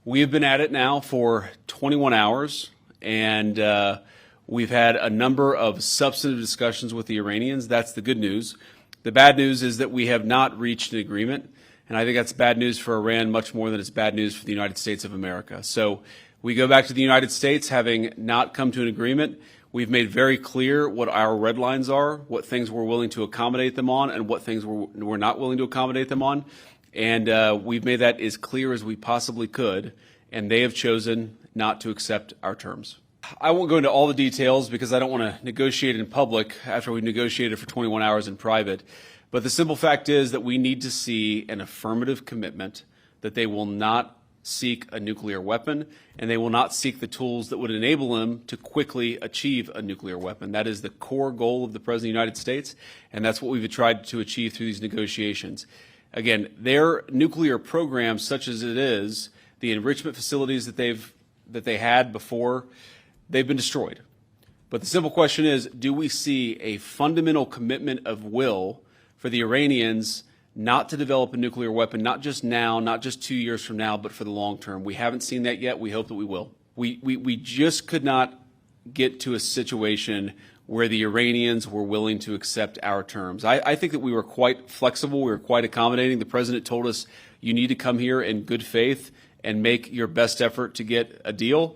We have been at it now for 21 hours, and we've had a number of substantive discussions with the Iranians. That's the good news. The bad news is that we have not reached an agreement, and I think that's bad news for Iran much more than it's bad news for the United States of America. So we go back to the United States having not come to an agreement. We've made very clear what our red lines are, what things we're willing to accommodate them on, and what things we're not willing to accommodate them on. And we've made that as clear as we possibly could, and they have chosen not to accept our terms. I won't go into all the details because I don't want to negotiate in public after we've negotiated for 21 hours in private. But the simple fact is that we need to see an affirmative commitment that they will not seek a nuclear weapon, and they will not seek the tools that would enable them to quickly achieve a nuclear weapon. That is the core goal of the President of the United States, and that's what we've tried to achieve through these negotiations. Again, their nuclear program, such as it is, the enrichment facilities that they had before, they've been destroyed. But the simple question is, do we see a fundamental commitment of will for the Iranians not to develop a nuclear weapon, not just now, not just 2 years from now, but for the long term? We haven't seen that yet. We hope that we will. We just could not get to a situation where the Iranians were willing to accept our terms. I think that we were quite flexible. We were quite accommodating. The president told us, you need to come here in good faith and make your best effort to get a deal.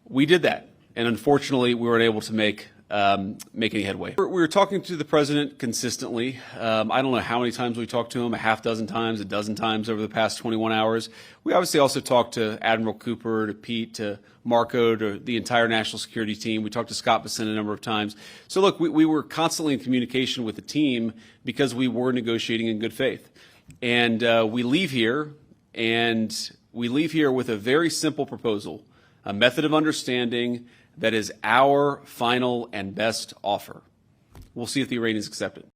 We did that. And unfortunately, we weren't able to make any headway. We were talking to the president consistently. I don't know how many times we talked to him, a half dozen times, a dozen times over the past 21 hours. We obviously also talked to Admiral Cooper, to Pete, to Marco, to the entire national security team. We talked to Scott Besson a number of times. So look, we were constantly in communication with the team because we were negotiating in good faith. And we leave here with a very simple proposal, a method of understanding that is our final and best offer. We'll see if the Iranians accept it.